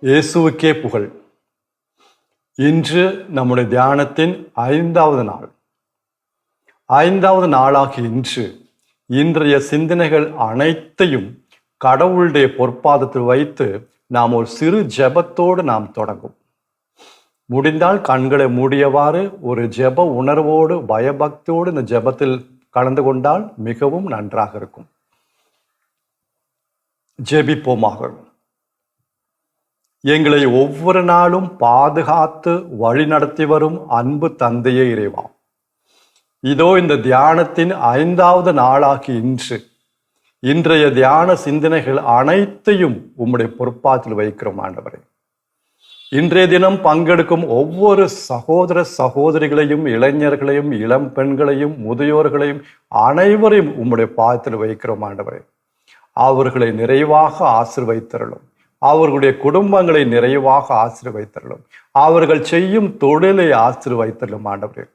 இயேசுவுக்கே புகழ். இன்று நம்முடைய தியானத்தின் 5வது நாள். 5வது நாளாகி இன்றைய சிந்தனைகள் அனைத்தையும் கடவுளுடைய பொற்பாதத்தில் வைத்து நாம் ஒரு சிறு ஜெபத்தோடு நாம் தொடங்கும். முடிந்தால் கண்களை மூடியவாறு ஒரு ஜெப உணர்வோடு பயபக்தியோடு இந்த ஜெபத்தில் கலந்து கொண்டால் மிகவும் நன்றாக இருக்கும். ஜெபிப்போமாக. எங்களை ஒவ்வொரு நாளும் பாதுகாத்து வழி நடத்தி வரும் அன்பு தந்தையே இறைவா, இதோ இந்த தியானத்தின் 5வது நாளாகி இன்றைய தியான சிந்தனைகள் அனைத்தையும் உம்முடைய பொறுப்பாத்தில் வைக்கிறோம் ஆண்டவரே. இன்றைய தினம் பங்கெடுக்கும் ஒவ்வொரு சகோதர சகோதரிகளையும், இளைஞர்களையும், இளம் பெண்களையும், முதியோர்களையும் அனைவரையும் உம்முடைய பாதத்தில் வைக்கிறோம் ஆண்டவரே. அவர்களை நிறைவாக ஆசீர்வதித்தருளும். அவர்களுடைய குடும்பங்களை நிறைவாக ஆசீர்வதித்தருளும். அவர்கள் செய்யும் தொழிலை ஆசீர்வதித்தருளும் ஆண்டவரே.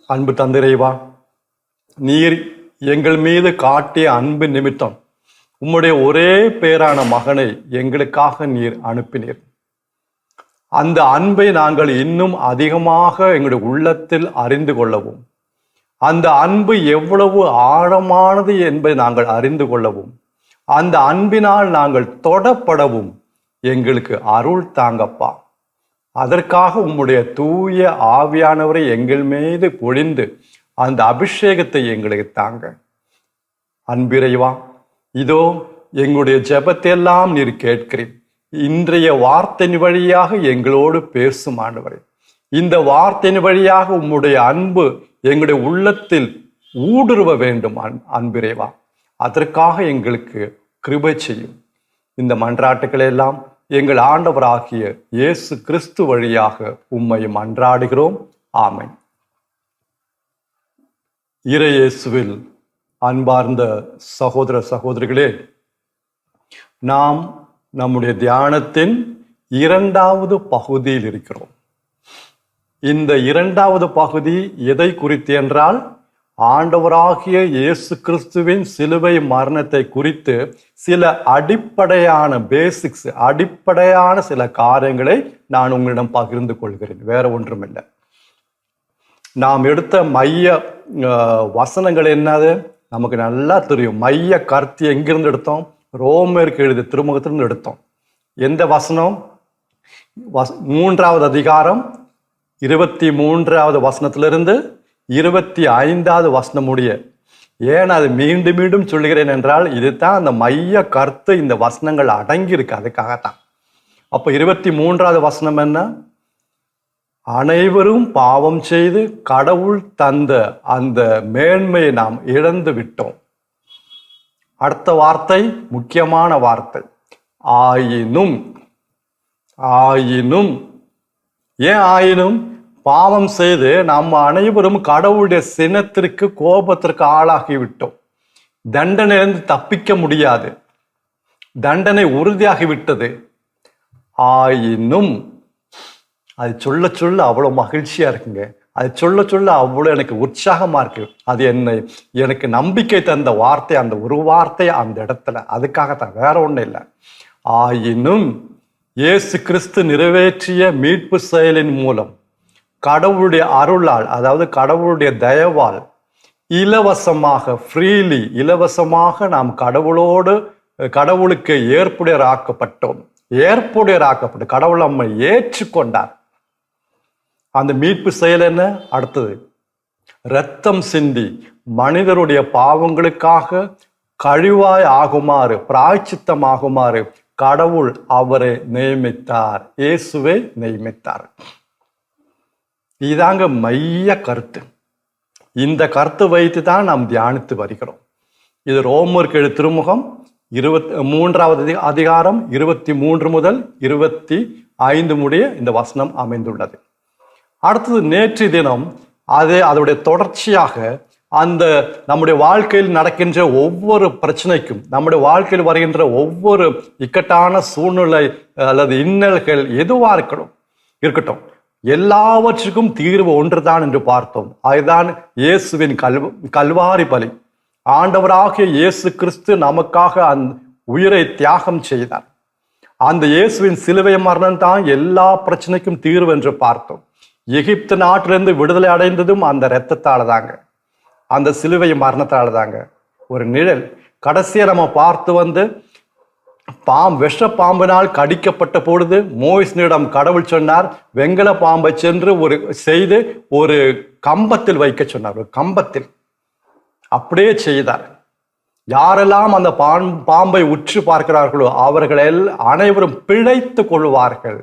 அன்பு தந்தைவா, நீர் எங்கள் மீது காட்டிய அன்பு நிமித்தம் உம்முடைய ஒரே பேரான மகனை எங்களுக்காக நீர் அனுப்பினீர். அந்த அன்பை நாங்கள் இன்னும் அதிகமாக எங்களுடைய உள்ளத்தில் அறிந்து கொள்ளவும், அந்த அன்பு எவ்வளவு ஆழமானது என்பதை நாங்கள் அறிந்து கொள்ளவும், அந்த அன்பினால் நாங்கள் தொடப்படவும் எங்களுக்கு அருள் தாங்கப்பா. அதற்காக உம்முடைய தூய ஆவியானவரை எங்கள் மீது பொழிந்து அந்த அபிஷேகத்தை எங்களுக்கு தாங்க. அன்பிறைவா, இதோ எங்களுடைய ஜெபத்தையெல்லாம் நீர் கேட்கிறேன். இன்றைய வார்த்தையின் வழியாக எங்களோடு பேசும் ஆண்டவரே. இந்த வார்த்தையின் வழியாக உம்முடைய அன்பு எங்களுடைய உள்ளத்தில் ஊடுருவ வேண்டும் அன்பிறைவா. அதற்காக எங்களுக்கு கிருபை செய்யும். இந்த மன்றாட்டுக்களை எல்லாம் எங்கள் ஆண்டவராகிய இயேசு கிறிஸ்து வழியாக உம்மை மன்றாடுகிறோம். ஆமென். இறை இயேசுவில் அன்பார்ந்த சகோதர சகோதரிகளே, நாம் நம்முடைய தியானத்தின் 2வது பகுதியில் இருக்கிறோம். இந்த 2வது பகுதி எதை குறித்து என்றால், ஆண்டவராகிய இயேசு கிறிஸ்துவின் சிலுவை மரணத்தை குறித்து சில அடிப்படையான அடிப்படையான சில காரியங்களை நான் உங்களிடம் பகிர்ந்து கொள்கிறேன். வேற ஒன்றுமில்லை. நாம் எடுத்த மைய வசனங்கள் என்னது நமக்கு நல்லா தெரியும். மைய கருத்து எங்கிருந்து எடுத்தோம்? ரோமருக்கு எழுதிய திருமுகத்திலிருந்து எடுத்தோம். எந்த வசனம்? 3வது அதிகாரம் 23வது வசனத்திலிருந்து 25வது வசனம் முடிய. ஏன் அது மீண்டும் மீண்டும் சொல்லுகிறேன் என்றால், இதுதான் அந்த மைய கருத்து இந்த வசனங்கள் அடங்கி இருக்கு. அதுக்காகத்தான். அப்ப 23வது வசனம் என்ன? அனைவரும் பாவம் செய்து கடவுள் தந்த அந்த மேன்மையை நாம் இழந்து விட்டோம். அடுத்த வார்த்தை முக்கியமான வார்த்தை, ஆயினும். ஏன் ஆயினும்? பாவம் செய்து நம்ம அனைவரும் கடவுளுடைய சினத்திற்கு, கோபத்திற்கு ஆளாகிவிட்டோம். தண்டனையிலிருந்து தப்பிக்க முடியாது. தண்டனை உறுதியாகிவிட்டது. ஆயினும், அது சொல்ல சொல்ல அவ்வளோ மகிழ்ச்சியா இருக்குங்க. அது சொல்ல சொல்ல அவ்வளோ எனக்கு உற்சாகமா இருக்கு. அது எனக்கு நம்பிக்கை தந்த வார்த்தை, அந்த ஒரு வார்த்தை அந்த இடத்துல. அதுக்காகத்தான், வேற ஒன்றும் இல்லை. ஆயினும் இயேசு கிறிஸ்து நிறைவேற்றிய மீட்பு செயலின் மூலம், கடவுளுடைய அருளால், அதாவது கடவுளுடைய தயவால் இலவசமாக, இலவசமாக நாம் கடவுளுக்கு ஏற்புடையராக்கப்பட்டு கடவுள் நம்மை ஏற்றுக்கொண்டார். அந்த மீட்பு செயல் என்ன? அடுத்தது, இரத்தம் சிந்தி மனிதருடைய பாவங்களுக்காக கழிவாய் ஆகுமாறு, பிராயச்சித்தமாகுமாறு கடவுள் அவரை நியமித்தார். இயேசுவை நியமித்தார். இதாங்க மைய கருத்து. இந்த கருத்து வைத்து தான் நாம் தியானித்து வருகிறோம். இது ரோமருக்கு எழுதிய திருமுகம் 3வது அதிகாரம் 23 முதல் 25 முடிய இந்த வசனம் அமைந்துள்ளது. அடுத்தது நேற்று தினம் அதோடைய தொடர்ச்சியாக அந்த நம்முடைய வாழ்க்கையில் நடக்கின்ற ஒவ்வொரு பிரச்சனைக்கும், நம்முடைய வாழ்க்கையில் வருகின்ற ஒவ்வொரு இக்கட்டான சூழ்நிலை அல்லது இன்னல்கள் எதுவாக இருக்கட்டும் எல்லாவற்றுக்கும் தீர்வு ஒன்றுதான் என்று பார்த்தோம். அதுதான் இயேசுவின் கல்வாரி பலி. ஆண்டவராகிய இயேசு கிறிஸ்து நமக்காக அந்த உயிரை தியாகம் செய்தார். அந்த இயேசுவின் சிலுவை மரணம் தான் எல்லா பிரச்சனைக்கும் தீர்வு என்று பார்த்தோம். எகிப்து நாட்டிலிருந்து விடுதலை அடைந்ததும் அந்த இரத்தத்தால தாங்க, அந்த சிலுவை மரணத்தால தாங்க. ஒரு நிழல் கடைசியா நம்ம பார்த்து விஷ பாம்பினால் கடிக்கப்பட்ட பொழுது மோசேயிடம் கடவுள் சொன்னார், வெங்கல பாம்பை சென்று ஒரு கம்பத்தில் வைக்க சொன்னார். ஒரு கம்பத்தில் அப்படியே செய்தார். யாரெல்லாம் அந்த பாம்பை உற்று பார்க்கிறார்களோ அவர்கள் அனைவரும் பிழைத்து கொள்வார்கள்.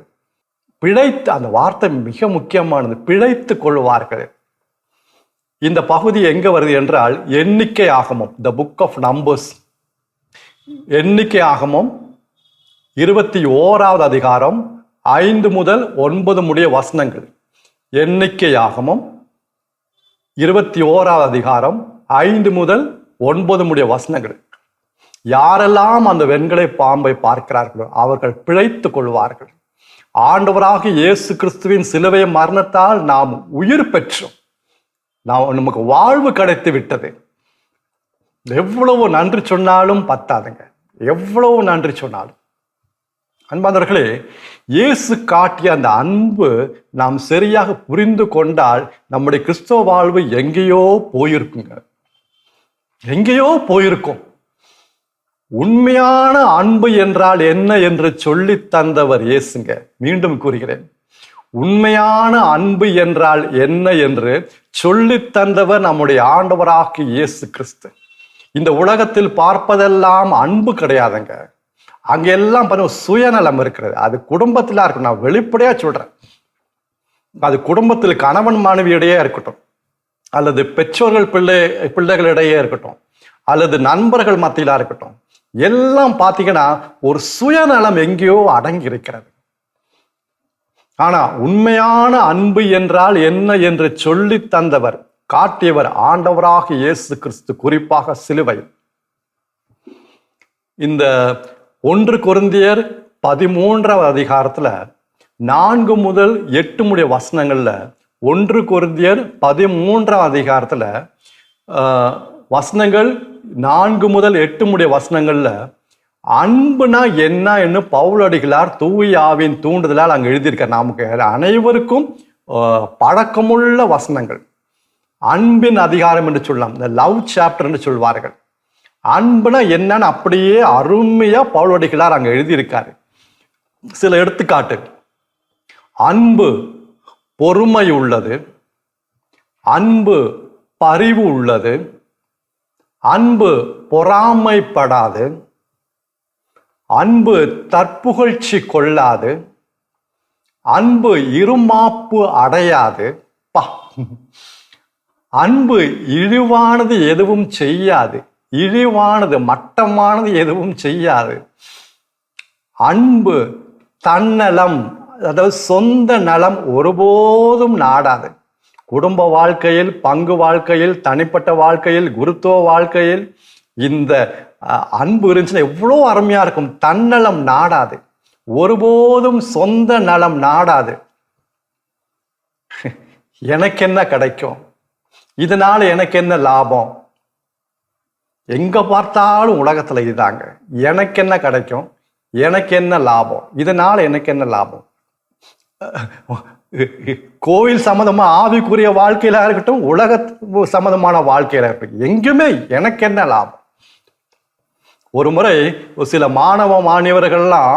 அந்த வார்த்தை மிக முக்கியமானது, பிழைத்து கொள்வார்கள். இந்த பகுதி எங்க வருது என்றால் எண்ணிக்கை ஆகமம், த புக் ஆஃப் நம்பர்ஸ், எண்ணிக்கை ஆகமம் 21வது அதிகாரம் 5 முதல் 9 முடிய வசனங்கள். எண்ணிக்கை ஆகமம் 21வது அதிகாரம் 5 முதல் 9 முடிய வசனங்கள். யாரெல்லாம் அந்த வெண்கல பாம்பை பார்க்கிறார்களோ அவர்கள் பிழைத்து கொள்வார்கள். ஆண்டவராக இயேசு கிறிஸ்துவின் சிலுவை மரணத்தால் நாம் உயிர் பெற்றோம். நமக்கு வாழ்வு கிடைத்து விட்டது. எவ்வளவு நன்றி சொன்னாலும் பத்தாதுங்க, எவ்வளவு நன்றி சொன்னாலும். அன்பானவர்களே, இயேசு காட்டிய அந்த அன்பு நாம் சரியாக புரிந்து கொண்டால் நம்முடைய கிறிஸ்தவ வாழ்வு எங்கேயோ போயிருக்குங்க, எங்கேயோ போயிருக்கும். உண்மையான அன்பு என்றால் என்ன என்று சொல்லி தந்தவர் இயேசுங்க. மீண்டும் கூறுகிறேன், உண்மையான அன்பு என்றால் என்ன என்று சொல்லி தந்தவர் நம்முடைய ஆண்டவராகிய இயேசு கிறிஸ்து. இந்த உலகத்தில் பார்ப்பதெல்லாம் அன்பு கிடையாதுங்க. அங்கெல்லாம் சுயநலம் இருக்கிறது. அது குடும்பத்தில இருக்கட்டும், நான் வெளிப்படையா சொல்றேன், அது குடும்பத்தில் கணவன் மனைவியிடையே இருக்கட்டும், அல்லது பெற்றோர்கள் பிள்ளைகளிடையே இருக்கட்டும், அல்லது நண்பர்கள் மத்தியிலா இருக்கட்டும், எல்லாம் பார்த்தீங்கன்னா ஒரு சுயநலம் எங்கேயோ அடங்கி இருக்கிறது. ஆனா உண்மையான அன்பு என்றால் என்ன என்று சொல்லி தந்தவர், காட்டியவர் ஆண்டவராக இயேசு கிறிஸ்து. குறிப்பாக சிலுவை. இந்த 1 கொரிந்தியர் 13வது அதிகாரத்துல 4 முதல் 8 முடிய வசனங்கள்ல, 1 கொரிந்தியர் 13வது அதிகாரத்துல வசனங்கள் 4 முதல் 8 முடிய வசனங்கள்ல அன்புனா என்ன பவுலடிகளார் தூய ஆவியின் தூண்டுதலால் அங்க எழுதியிருக்கார். நமக்கு அனைவருக்கும் பழக்கமுள்ள வசனங்கள். அன்பின் அதிகாரம் என்று சொல்லலாம், இந்த லவ் சாப்டர் என்று சொல்வார்கள். அன்புனா என்னன்னு அப்படியே அருமையா பவுலடிகளார் அங்க எழுதியிருக்காரு. சில எடுத்துக்காட்டு: அன்பு பொறுமை உள்ளது, அன்பு பரிவு உள்ளது, அன்பு பொறாமைப்படாது, அன்பு தற்புகழ்ச்சி கொள்ளாது, அன்பு இருமாப்பு அடையாது, அன்பு இழிவானது எதுவும் செய்யாது, இழிவானது மட்டமானது எதுவும் செய்யாது, அன்பு தன்னலம், அதாவது சொந்த நலம் ஒருபோதும் நாடாது. குடும்ப வாழ்க்கையில், பங்கு வாழ்க்கையில், தனிப்பட்ட வாழ்க்கையில், குருத்துவ வாழ்க்கையில் இந்த அன்பு இருந்துச்சுன்னா எவ்வளோ அருமையா இருக்கும். தன்னலம் நாடாது, ஒருபோதும் சொந்த நலம் நாடாது. எனக்கு என்ன கிடைக்கும், இதனால எனக்கு என்ன லாபம், எங்க பார்த்தாலும் உலகத்துல இதுதாங்க. எனக்கு என்ன கிடைக்கும், எனக்கு என்ன லாபம், இதனால எனக்கு என்ன லாபம். கோவில் சம்மந்தமா ஆவிக்குரிய வாழ்க்கையில இருக்கட்டும், உலக சம்மந்தமான வாழ்க்கையில இருக்கட்டும், எங்குமே எனக்கு என்ன லாபம். ஒரு முறை சில மாணவர்கள்லாம்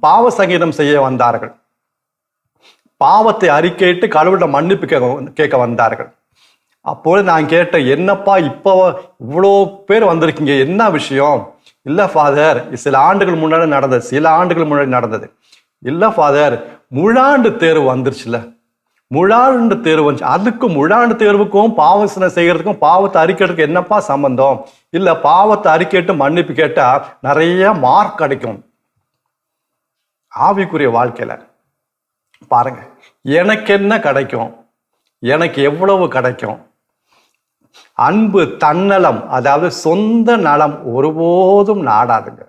பாவ சங்கீதம் செய்ய வந்தார்கள். பாவத்தை அறிக்கையிட்டு கடவுள்கிட்ட மன்னிப்பு கேட்க வந்தார்கள். அப்போது நான் கேட்டேன், என்னப்பா இப்போ இவ்வளோ பேர் வந்திருக்கீங்க, என்ன விஷயம்? இல்லை ஃபாதர், சில ஆண்டுகள் முன்னாடி நடந்தது. இல்லை ஃபாதர், முழாண்டு தேர்வு வந்துருச்சுல, முழாண்டு தேர்வு வந்துச்சு. அதுக்கும் முழாண்டு தேர்வுக்கும் பாவசனை செய்யறதுக்கும் பாவத்தை அறிக்கிறதுக்கு என்னப்பா சம்பந்தம்? இல்ல, பாவத்தை அறிக்கைட்டு மன்னிப்பு கேட்டா நிறைய மார்க் கிடைக்கும். ஆவிக்குரிய வாழ்க்கையில பாருங்க, எனக்கு என்ன கிடைக்கும், எனக்கு எவ்வளவு கிடைக்கும்? அன்பு தன்னலம், அதாவது சொந்த நலம் ஒருபோதும் நாடாதுங்க.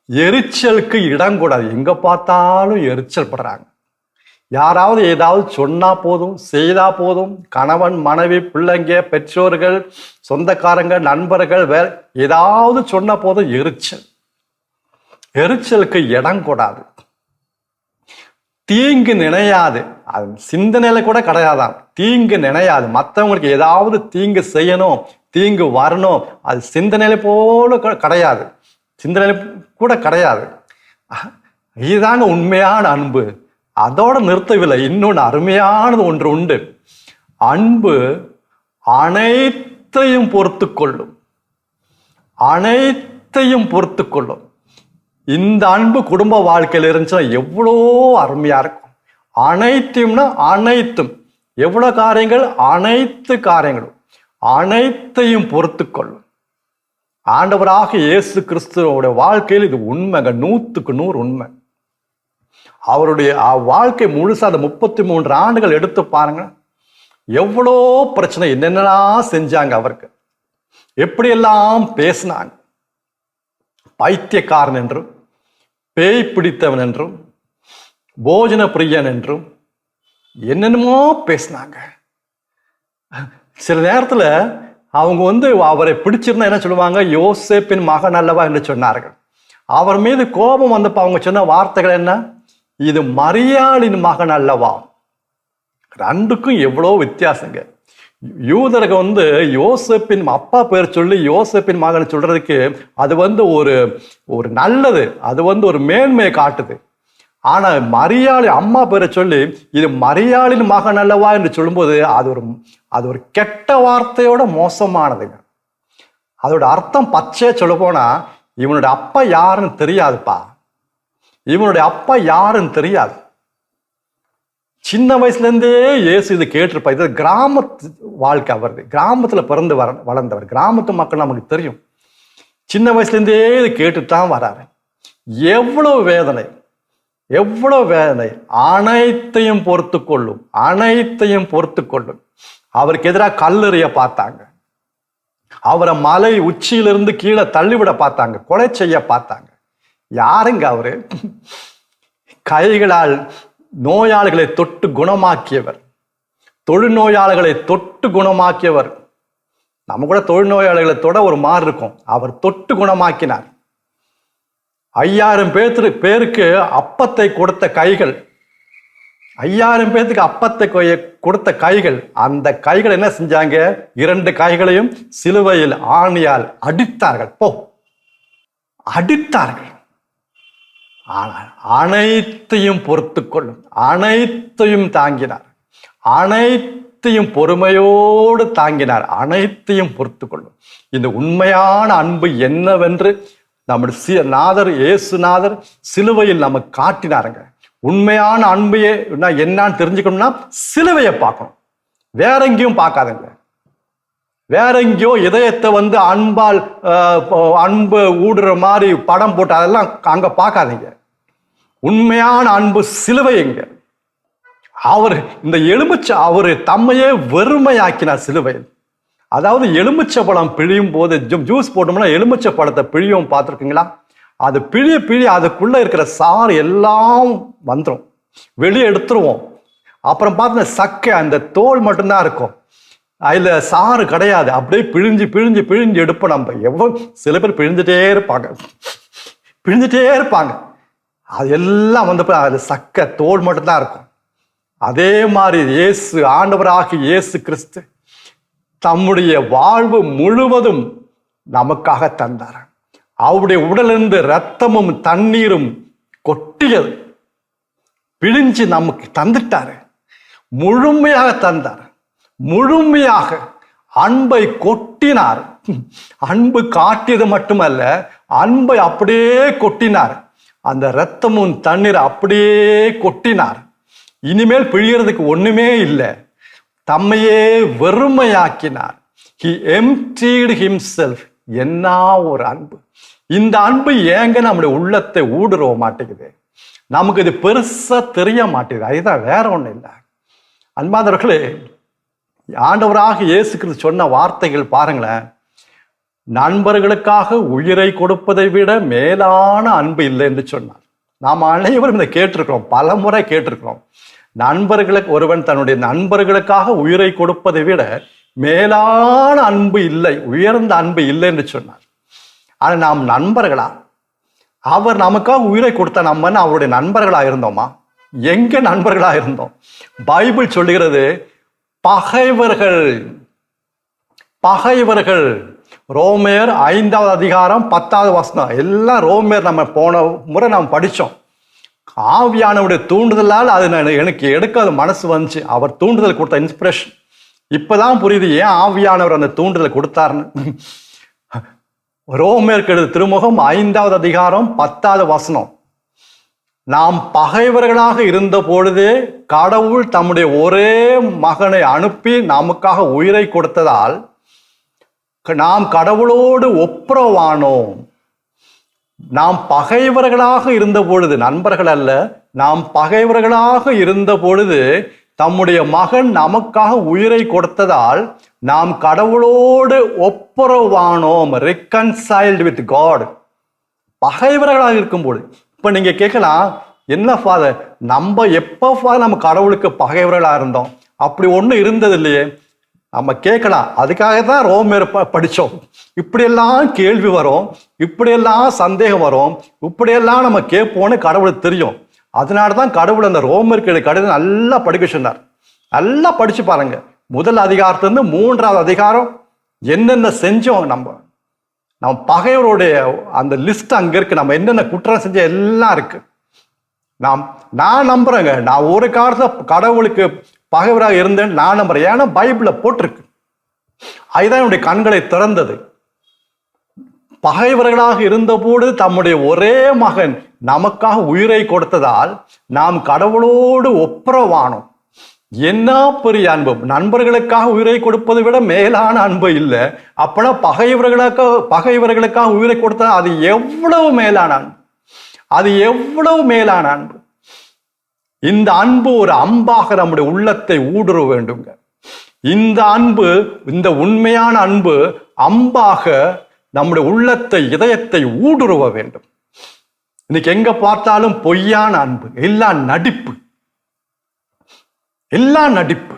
எரிச்சலுக்கு இடம் கூடாது. எங்க பார்த்தாலும் எரிச்சல் படுறாங்க. யாராவது ஏதாவது சொன்னா போதும், செய்தா போதும், கணவன் மனைவி பிள்ளைங்க பெற்றோர்கள் சொந்தக்காரங்க நண்பர்கள் வேற ஏதாவது சொன்ன போதும் எரிச்சல். எரிச்சலுக்கு இடம் கூடாது. தீங்கு நினையாது, அது சிந்தனையில கூட கிடையாதான். தீங்கு நினையாது. மற்றவங்களுக்கு ஏதாவது தீங்கு செய்யணும், தீங்கு வரணும், அது சிந்தனையில போல கிடையாது. சிந்தனையில கூட கிடையாது. இதுதாங்க உண்மையான அன்பு. அதோட நிறுத்தவில்லை, இன்னொன்று அருமையானது ஒன்று உண்டு. அன்பு அனைத்தையும் பொறுத்து கொள்ளும். அனைத்தையும் பொறுத்து கொள்ளும். இந்த அன்பு குடும்ப வாழ்க்கையில் இருந்துச்சுன்னா எவ்வளோ அருமையா இருக்கும். அனைத்தையும்னா அனைத்தும், எவ்வளோ காரியங்கள், அனைத்து காரியங்களும் அனைத்தையும் பொறுத்து கொள்ளும். ஆண்டவராக இயேசு கிறிஸ்துவோட வாழ்க்கையில் இது உண்மைங்க, 100க்கு 100 உண்மை. அவருடைய வாழ்க்கை முழுசா அந்த 33 ஆண்டுகள் எடுத்து பாருங்க. எவ்வளோ பிரச்சனை, என்னென்னலாம் செஞ்சாங்க, அவருக்கு எப்படியெல்லாம் பேசினாங்க. பைத்தியக்காரன் என்றும், பேய் பிடித்தவன் என்றும், போஜன பிரியன் என்றும் என்னென்னமோ பேசினாங்க. சில நேரத்தில் அவங்க அவரை பிடிச்சிருந்தா என்ன சொல்லுவாங்க, யோசேப்பின் மகன் அல்லவா என்று சொன்னார்கள். அவர் மீது கோபம் வந்தப்ப அவங்க சொன்ன வார்த்தைகள் என்ன, இது மரியாளின் மகன் அல்லவா. ரெண்டுக்கும் எவ்வளோ வித்தியாசங்க. யூதர்கள் யோசேப்பின் அப்பா பேர் சொல்லி யோசேப்பின் மகன் சொல்றதுக்கு அது ஒரு நல்லது, அது ஒரு மேன்மையை காட்டுது. ஆனா மரியாளி அம்மா பேரை சொல்லி இது மரியாளின் மகன் அல்லவா என்று சொல்லும்போது அது ஒரு கெட்ட வார்த்தையோட மோசமானதுங்க. அதோட அர்த்தம் பச்சையா சொல்ல போனா, இவனுடைய அப்பா யாருன்னு தெரியாதுப்பா, இவனுடைய அப்பா யாருன்னு தெரியாது. சின்ன வயசுல இருந்தே இயேசு இது கேட்டிருப்பா. இது கிராமத்து வாழ்க்கை, அவரது கிராமத்துல பிறந்து வளர்ந்தவர். கிராமத்து மக்கள் நமக்கு தெரியும். சின்ன வயசுல இருந்தே இது கேட்டுத்தான் வராரு. எவ்வளவு வேதனை, எவ்வளவு வேதனை. அனைத்தையும் பொறுத்து கொள்ளும், அனைத்தையும் பொறுத்து கொள்ளும். அவருக்கு எதிராக கல்லெறிய பார்த்தாங்க, அவரை மலை உச்சியிலிருந்து கீழே தள்ளிவிட பார்த்தாங்க, கொலை செய்ய பார்த்தாங்க. யாருங்க அவரு? கைகளால் நோயாளிகளை தொட்டு குணமாக்கியவர், தொழுநோயாளிகளை தொட்டு குணமாக்கியவர். நம்ம கூட தொழுநோயாளிகளை தொட ஒரு மாதிரி இருக்கும், அவர் தொட்டு குணமாக்கினார். 5000 பேருக்கு அப்பத்தை கொடுத்த கைகள், 5000 பேருக்கு அப்பத்தை கொடுத்த கைகள். அந்த கைகள் என்ன செஞ்சாங்க, 2 கைகளையும் சிலுவையில் ஆணியால் அடித்தார்கள். அடித்தார்கள். ஆனால் அனைத்தையும் பொறுத்து கொள்ளும், அனைத்தையும் தாங்கினார், அனைத்தையும் பொறுமையோடு தாங்கினார், அனைத்தையும் பொறுத்து கொள்ளும். இந்த உண்மையான அன்பு என்னவென்று நம்முடைய நாதர் இயேசுநாதர் சிலுவையில் நமக்கு காட்டினாருங்க. உண்மையான அன்பையே என்னன்னு தெரிஞ்சுக்கணும்னா சிலுவையை பார்க்கணும், வேற எங்கேயும் பார்க்காதுங்க. வேற எங்கேயோ இதயத்தை அன்பால் அன்பு ஊடுற மாதிரி படம் போட்டு அதெல்லாம் அங்க பார்க்காதீங்க. உண்மையான அன்பு சிலுவைங்க. அவர் இந்த அவரு தம்மையே வெறுமையாக்கினார் சிலுவையில். அதாவது எலுமிச்சை பழம் பிழியும் போது ஜூஸ் போட்டோம்னா எலுமிச்சை பழத்தை பிழியும் பார்த்துருக்கீங்களா? அது பிழிய அதுக்குள்ள இருக்கிற சாறு எல்லாம் வந்துடும், வெளியே எடுத்துருவோம். அப்புறம் பார்த்தா சக்கை, அந்த தோல் மட்டும்தான் இருக்கும், அதுல சாறு கிடையாது. அப்படியே பிழிஞ்சு பிழிஞ்சு பிழிஞ்சு எடுப்போம். நம்ம சில பேர் பிழிஞ்சிட்டே இருப்பாங்க. அது எல்லாம் அதுல சக்கை தோல் மட்டும்தான் இருக்கும். அதே மாதிரி இயேசு ஆண்டவராகி இயேசு கிறிஸ்து தம்முடைய வாழ்வு முழுவதும் நமக்காக தந்தார். அவருடைய உடலிருந்து இரத்தமும் தண்ணீரும் கொட்டியது, பிழிஞ்சு நமக்கு தந்துட்டாரு, முழுமையாக தந்தார், முழுமையாக அன்பை கொட்டினார். அன்பு காட்டியது மட்டுமல்ல, அன்பை அப்படியே கொட்டினார். அந்த இரத்தமும் தண்ணீர் அப்படியே கொட்டினார். இனிமேல் பிழியறதுக்கு ஒண்ணுமே இல்லை. தம்மையே வெறுமையாக்கினார். He emptied himself. என்ன ஒரு அன்பு! இந்த அன்பு ஏங்க நம்முடைய உள்ளத்தை ஊடுருவ மாட்டேங்குது? நமக்கு இது பெருசா தெரிய மாட்டேங்குது. அதுதான், வேற ஒண்ணும் இல்லை. அன்பானவர்களே, ஆண்டவராக இயேசு கிறிஸ்து சொன்ன வார்த்தைகள் பாருங்களேன். நண்பர்களுக்காக உயிரை கொடுப்பதை விட மேலான அன்பு இல்லை என்று சொன்னார். நாம் அனைவரும் இதை கேட்டிருக்கிறோம், பல முறை கேட்டிருக்கிறோம். நண்பர்களுக்கு, ஒருவன் தன்னுடைய நண்பர்களுக்காக உயிரை கொடுப்பதை விட மேலான அன்பு இல்லை, உயர்ந்த அன்பு இல்லை என்று சொன்னார். ஆனால் நாம் நண்பர்களா? அவர் நமக்காக உயிரை கொடுத்த நம்ம அவருடைய நண்பர்களா இருந்தோமா? எங்க நண்பர்களா இருந்தோம்? பைபிள் சொல்லுகிறது பகைவர்கள். பகைவர்கள். ரோமேயர் 5வது அதிகாரம் 10வது வசனம். எல்லாம் ரோமேயர் நம்ம போன முறை நாம் படித்தோம். ஆவியானவருடைய தூண்டுதலால் அது எனக்கு எடுக்க அது மனசு வந்துச்சு. அவர் தூண்டுதல் கொடுத்த இன்ஸ்பிரேஷன். இப்பதான் புரியுது ஏன் ஆவியானவர் அந்த தூண்டுதலை கொடுத்தாருன்னு. ரோமேயருக்கு எழுதிய திருமுகம் 5வது அதிகாரம் 10வது வசனம். நாம் பகைவர்களாக இருந்த பொழுதே கடவுள் தம்முடைய ஒரே மகனை அனுப்பி நமக்காக உயிரை கொடுத்ததால் நாம் கடவுளோடு ஒப்புரவானோம். நாம் பகைவர்களாக இருந்த பொழுது, நண்பர்கள் அல்ல, நாம் பகைவர்களாக இருந்த பொழுது தம்முடைய மகன் நமக்காக உயிரை கொடுத்ததால் நாம் கடவுளோடு ஒப்புரவானோம். reconciled with God. பகைவர்களாக இருக்கும்போது. இப்ப நீங்க கேட்கலாம், என்ன ஃபாதர், நம்ம எப்போ நம்ம கடவுளுக்கு பகைவர்களாக இருந்தோம்? அப்படி ஒன்றும் இருந்தது இல்லையே. நம்ம கேட்கலாம். அதுக்காக தான் ரோமேயர் படித்தோம். இப்படியெல்லாம் கேள்வி வரும், இப்படியெல்லாம் சந்தேகம் வரும், இப்படியெல்லாம் நம்ம கேட்போன்னு கடவுளுக்கு தெரியும். அதனால தான் கடவுள் அந்த ரோமேயருக்கு கடிதம் நல்லா படிக்க சொன்னார். நல்லா படிச்சு பாருங்க. முதல் அதிகாரத்திலிருந்து 3வது அதிகாரம் என்னென்ன செஞ்சோம். நம்ம பகைவருடைய அந்த லிஸ்ட் அங்க இருக்கு. நம்ம என்னென்ன குற்றம் செஞ்ச எல்லாம் இருக்கு. நான் நம்புறேங்க, நான் ஒரு காலத்துல கடவுளுக்கு பகைவராக இருந்தேன் நான் நம்புறேன். ஏன்னா பைபிள்ல போட்டிருக்கு. அதுதான் என்னுடைய கண்களை திறந்தது. பகைவர்களாக இருந்தபோது தம்முடைய ஒரே மகன் நமக்காக உயிரை கொடுத்ததால் நாம் கடவுளோடு ஒப்புரவானோம். என்ன பெரிய அன்பு! நண்பர்களுக்காக உயிரை கொடுப்பதை விட மேலான அன்பு இல்லை. அப்பனா பகைவர்களுக்காக உயிரை கொடுத்தா அது எவ்வளவு மேலான அன்பு! அது எவ்வளவு மேலான அன்பு! இந்த அன்பு ஒரு அம்பாக நம்முடைய உள்ளத்தை ஊடுருவ வேண்டுங்க. இந்த அன்பு, இந்த உண்மையான அன்பு அம்பாக நம்முடைய உள்ளத்தை, இதயத்தை ஊடுருவ வேண்டும். இன்னைக்கு எங்க பார்த்தாலும் பொய்யான அன்பு, எல்லாம் நடிப்பு, எல்லாம் நடிப்பு.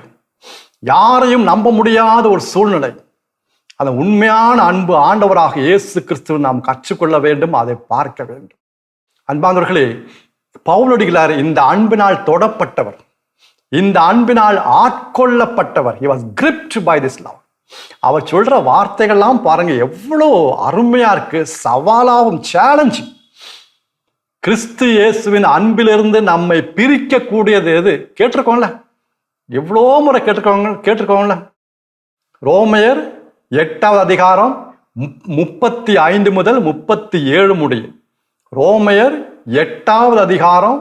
யாரையும் நம்ப முடியாத ஒரு சூழ்நிலை. அந்த உண்மையான அன்பு ஆண்டவராக இயேசு கிறிஸ்துவை நாம் கற்றுக்கொள்ள வேண்டும், அதை பார்க்க வேண்டும். அன்பானவர்களே, பவுலடிகளார் இந்த அன்பினால் தொடப்பட்டவர், இந்த அன்பினால் ஆட்கொள்ளப்பட்டவர். He was gripped by this love. அவர் சொல்ற வார்த்தைகள்லாம் பாருங்க, எவ்வளோ அருமையா இருக்கு, சவாலாவும் சேலஞ்சிங். கிறிஸ்து இயேசுவின் அன்பிலிருந்து நம்மை பிரிக்க கூடியது எது? கேட்டிருக்கோம்ல, எவ்வளோ முறை கேட்டிருக்கோம்ல. ரோமேயர் 8வது அதிகாரம் 35 முதல் 37 முடியும். ரோமேயர் 8வது அதிகாரம்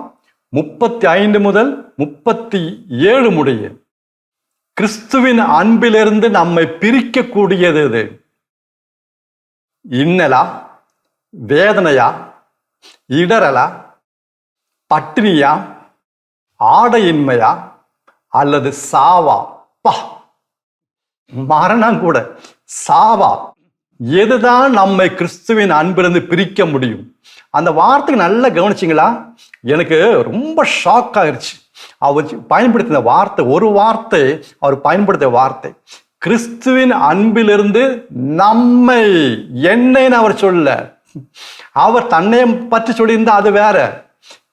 35 முதல் 37 முடிய. கிறிஸ்துவின் அன்பிலிருந்து நம்மை பிரிக்கக்கூடியது எது? இன்னலா, வேதனையா, இடரலா, பட்டினியா, ஆடையின்மையா, அல்லது சாவா? மரணம் கூட, சாவா, எதுதான் நம்மை கிறிஸ்துவின் அன்பிலிருந்து பிரிக்க முடியும்? அந்த வார்த்தைக்கு நல்லா கவனிச்சிங்களா? எனக்கு ரொம்ப ஷாக் ஆயிடுச்சு. அவர் பயன்படுத்தின வார்த்தை, ஒரு வார்த்தை அவர் பயன்படுத்திய வார்த்தை, கிறிஸ்துவின் அன்பிலிருந்து நம்மை, என்னைன்னு அவர் சொல்ல, அவர் தன்னை பற்றி சொல்லியிருந்தா அது வேற.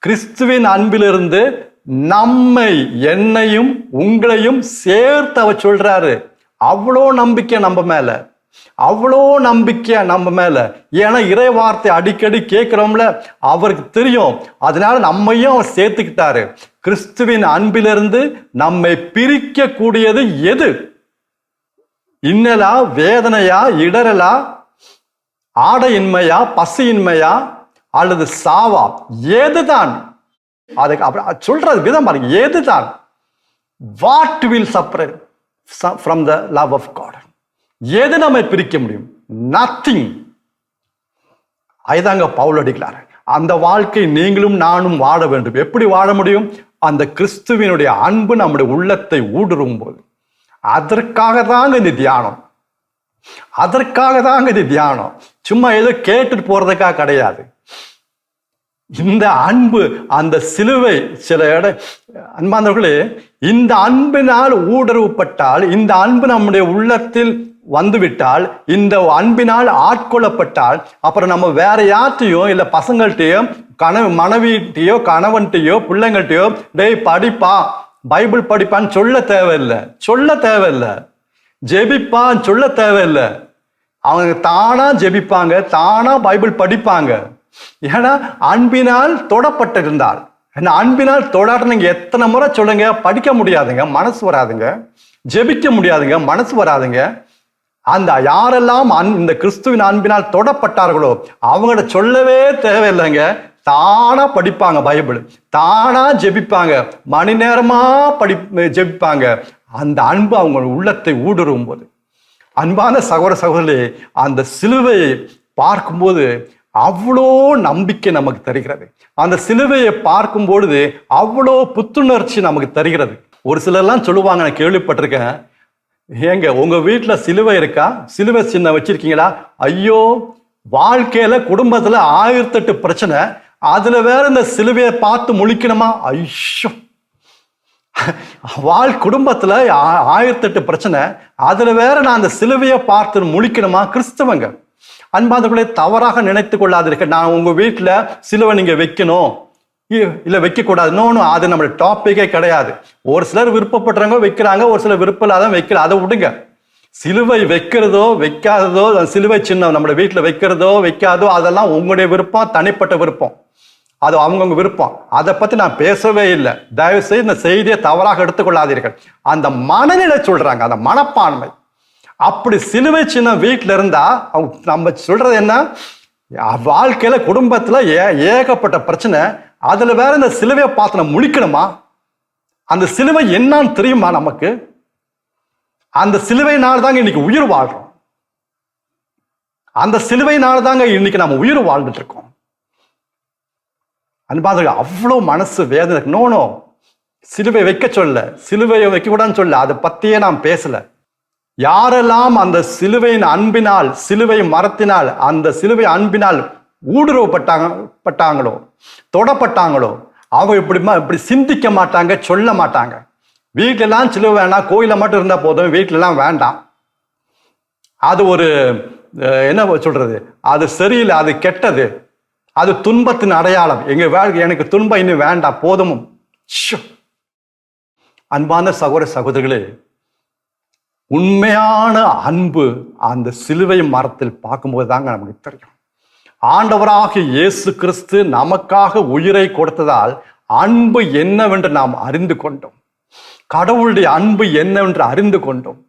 கிறிஸ்துவின் அன்பிலிருந்து நம்மை, என்னையும் உங்களையும் சேர்த்து அவர் சொல்றாரு. அவ்வளோ நம்பிக்கை நம்ம மேல, அவ்வளோ நம்பிக்கை நம்ம மேல. ஏன்னா இறை வார்த்தை அடிக்கடி கேட்கிறோம்ல, அவருக்கு தெரியும். அதனால நம்மையும் அவர் சேர்த்துக்கிட்டாரு. கிறிஸ்துவின் அன்பிலிருந்து நம்மை பிரிக்க கூடியது எது? இன்னலா, வேதனையா, இடரலா, ஆடையின்மையா, பசியின்மையா, அல்லது சாவா? எதுதான்? அதுக்கு அப்படி சொல்றது விதம் பாருங்க. எதுதான் what will separate from the love of God? எது நம்மை பிரிக்க முடியும்? நத்திங். அதுதாங்க பவுல் அடிக்கிறார். அந்த வாழ்க்கை நீங்களும் நானும் வாழ வேண்டும். எப்படி வாழ முடியும்? அந்த கிறிஸ்துவினுடைய அன்பு நம்முடைய உள்ளத்தை ஊடுருவும் போது. அதற்காக தாங்க இந்த தியானம். அதற்காக தாங்க இது தியானம். சும்மா ஏதோ கேட்டுட்டு போறதுக்காக கிடையாது. இந்த அன்பு, அந்த சிலுவை, சில அன்பானவர்களே, இந்த அன்பினால் ஊடுருவப்பட்டால், இந்த அன்பு நம்முடைய உள்ளத்தில் வந்துவிட்டால், இந்த அன்பினால் ஆட்கொள்ளப்பட்டால், அப்புறம் நம்ம வேற யார்ட்டையோ இல்ல பசங்கள்கிட்டயோ மனைவிட்டையோ கணவன்கிட்டயோ பிள்ளைங்கள்ட்டையோ டேய் படிப்பா பைபிள் படிப்பான்னு சொல்ல தேவையில்லை. ஜெபிப்பான்னு சொல்ல தேவையில்லை. அவங்க தானா ஜெபிப்பாங்க, தானா பைபிள் படிப்பாங்க. ஏன்னா அன்பினால் தொடப்பட்டிருந்தால். அன்பினால் தொடாட்ட நீங்க எத்தனை முறை சொல்லுங்க, படிக்க முடியாதுங்க, மனசு வராதுங்க. ஜெபிக்க முடியாதுங்க, மனசு வராதுங்க. அந்த யாரெல்லாம் இந்த கிறிஸ்துவின் அன்பினால் தொடப்பட்டார்களோ அவங்கள சொல்லவே தேவையில்லைங்க. தானா படிப்பாங்க பைபிள், தானா ஜெபிப்பாங்க, மணி நேரமா ஜெபிப்பாங்க. அந்த அன்பு அவங்க உள்ளத்தை ஊடுருவும் போது, அன்பான சகோதர சகோதரி, அந்த சிலுவையை பார்க்கும்போது அவ்வளோ நம்பிக்கை நமக்கு தருகிறது. அந்த சிலுவையை பார்க்கும் பொழுது அவ்வளோ புத்துணர்ச்சி நமக்கு தருகிறது. ஒரு சிலர்லாம் சொல்லுவாங்க, நான் கேள்விப்பட்டிருக்கேன், ஏங்க உங்க வீட்டுல சிலுவை இருக்கா? சிலுவை சின்ன வச்சிருக்கீங்களா? ஐயோ, வாழ்க்கையில குடும்பத்துல 1008 பிரச்சனை, அதுல வேற இந்த சிலுவையை பார்த்து முழிக்கணுமா? ஐயோ, குடும்பத்துல 1008 பிரச்சனை, அதுல வேற நான் அந்த சிலுவையை பார்த்து முழிக்கணுமா? கிறிஸ்தவங்க அன்பானவர்களே, தவறாக நினைத்து கொள்ளாதீர்கள். நான் உங்க வீட்டுல சிலுவை நீங்க வைக்கணும் இல்ல வைக்க கூடாது, நோ, அது நம்மளுடைய டாபிக்கே கிடையாது. ஒரு சிலர் விருப்பப்படுறவங்க வைக்கிறாங்க, ஒரு சிலர் விருப்பம் இல்லாத வைக்கல, அதை விடுங்க. சிலுவை வைக்கிறதோ வைக்காததோ, சிலுவை சின்னம் நம்ம வீட்டுல வைக்கிறதோ வைக்காதோ, அதெல்லாம் உங்களுடைய விருப்பம், தனிப்பட்ட விருப்பம், அது அவங்கவுங்க விருப்பம். அதை பத்தி நான் பேசவே இல்லை. தயவு செய்து இந்த செய்தியை தவறாக எடுத்துக்கொள்ளாதீர்கள். அந்த மனநிலை சொல்றாங்க, அந்த மனப்பான்மை. அப்படி சிலுவை சின்னம் வீட்டுல இருந்தா நம்ம சொல்றது என்ன? வாழ்க்கையில குடும்பத்துல ஏகப்பட்ட பிரச்சனை, அதுல வேற இந்த சிலுவையை பார்த்து நம்ம முழிக்கணுமா? அந்த சிலுவை என்னன்னு தெரியுமா நமக்கு? அந்த சிலுவையினால தாங்க இன்னைக்கு உயிர் வாழ்றோம். அந்த சிலுவையினால தாங்க இன்னைக்கு நம்ம உயிர் வாழ்ந்துட்டு இருக்கோம். அன்பாதவர்கள், அவ்வளவு மனசு வேதனை. நோ, சிலுவை வைக்க சொல்ல, சிலுவையை வைக்க கூடாதுன்னு சொல்ல, அதை பத்தியே நான் பேசல. யாரெல்லாம் அந்த சிலுவையின் அன்பினால், சிலுவை மரத்தினால், அந்த சிலுவை அன்பினால் ஊடுருவப்பட்டாங்களோ, தொடப்பட்டாங்களோ, அவங்க இப்படி சிந்திக்க மாட்டாங்க, சொல்ல மாட்டாங்க. வீட்டிலலாம் சிலுவை வேணாம், கோயில மட்டும் இருந்தா போதும், வீட்டிலலாம் வேண்டாம், அது ஒரு என்ன சொல்றது, அது சரியில்லை, அது கெட்டது, அது துன்பத்தின் அடையாளம், எனக்கு துன்பம் இன்னும் வேண்டாம், போதும். அன்பான சகோதர சகோதரிகளே, உண்மையான அன்பு அந்த சிலுவை மரத்தில் பார்க்கும்போது தாங்க நமக்கு தெரியும். ஆண்டவராக இயேசு கிறிஸ்து நமக்காக உயிரை கொடுத்ததால் அன்பு என்னவென்று நாம் அறிந்து கொண்டோம். கடவுளுடைய அன்பு என்னவென்று அறிந்து கொண்டோம்.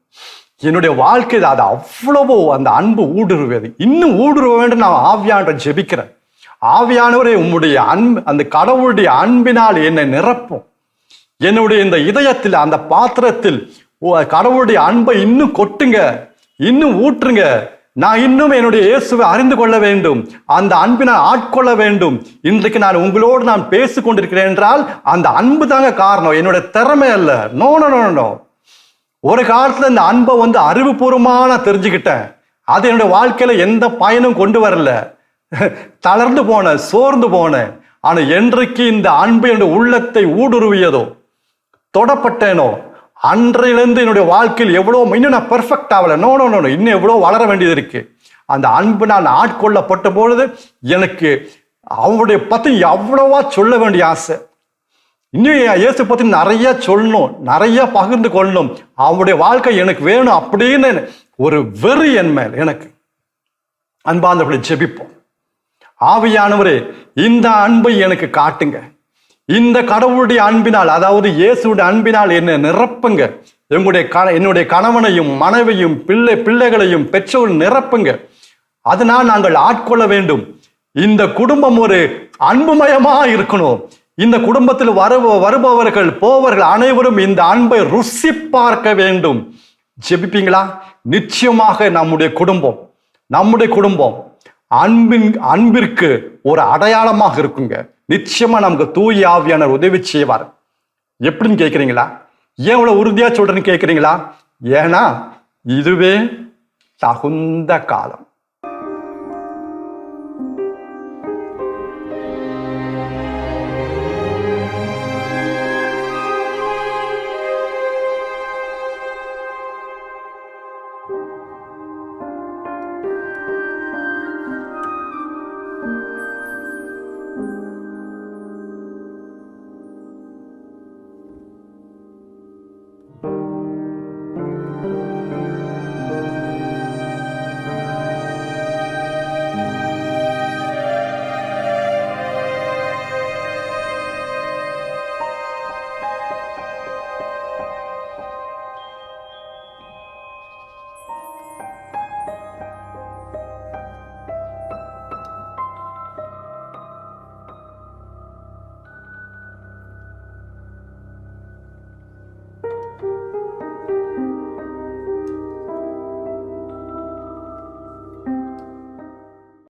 என்னுடைய வாழ்க்கையில் அது அவ்வளவோ அந்த அன்பு ஊடுருவது, இன்னும் ஊடுருவ வேண்டும். நான் ஆவியானவரை ஜெபிக்கிறேன், ஆவியானவரே உம்முடைய அன்பு, அந்த கடவுளுடைய அன்பினால் என்னை நிரப்பும். என்னுடைய இந்த இதயத்தில், அந்த பாத்திரத்தில் கடவுளுடைய அன்பை இன்னும் கொட்டுங்க, இன்னும் ஊற்றுங்க. நான் இன்னும் என்னுடைய இயேசுவை அறிந்து கொள்ள வேண்டும், அந்த அன்பினால் ஆட்கொள்ள வேண்டும். இன்றைக்கு நான் உங்களோடு நான் பேசிக் கொண்டிருக்கிறேன் என்றால் அந்த அன்பு தாங்க காரணம், என்னுடைய திறமை அல்ல. நோ. ஒரு காலத்துல இந்த அன்பை அறிவுபூர்வமா நான் தெரிஞ்சுக்கிட்டேன். அது என்னுடைய வாழ்க்கையில எந்த பயனும் கொண்டு வரல, தளர்ந்து போனேன், சோர்ந்து போனேன். ஆனா என்றைக்கு இந்த அன்பு என்னுடைய உள்ளத்தை ஊடுருவியதோ, தொடப்பட்டேனோ, அன்றையிலிருந்து என்னுடைய வாழ்க்கையில் எவ்வளவு, இன்னும் நான் பெர்ஃபெக்ட் ஆகல, நோ, இன்னும் எவ்வளவு வளர வேண்டியது இருக்கு. அந்த அன்பு நான் ஆட்கொள்ளப்பட்ட பொழுது எனக்கு அவருடைய பத்தி எவ்வளவா சொல்ல வேண்டிய ஆசை. இன்னும் இயேசு பத்தி நிறைய சொல்லணும், நிறைய பகிர்ந்து கொள்ளணும், அவருடைய வாழ்க்கை எனக்கு வேணும் அப்படின்னு ஒரு வெறி என் மேல் எனக்கு. அன்பார்ந்தவர்களை ஜெபிப்போம். ஆவியானவரே, இந்த அன்பை எனக்கு காட்டுங்க. இந்த கடவுளுடைய அன்பினால், அதாவது இயேசுடைய அன்பினால் என்னை நிரப்புங்க. என்னுடைய கணவனையும் மனைவியும் பிள்ளைகளையும் பெற்றோர் நிரப்புங்க. அதனால் நாங்கள் ஆட்கொள்ள வேண்டும். இந்த குடும்பம் ஒரு அன்புமயமா இருக்கணும். இந்த குடும்பத்தில் வருபவர்கள் போவர்கள் அனைவரும் இந்த அன்பை ருசி பார்க்க வேண்டும். ஜெபிப்பீங்களா? நிச்சயமாக நம்முடைய குடும்பம் அன்பிற்கு ஒரு அடையாளமாக இருக்குங்க. நிச்சயமா நமக்கு தூய ஆவியானவர் உதவி செய்வார். எப்படின்னு கேட்குறீங்களா? ஏன் இவ்வளவு உறுதியா சொல்றேன்னு கேட்குறீங்களா? ஏன்னா இதுவே தகுந்த காலம்.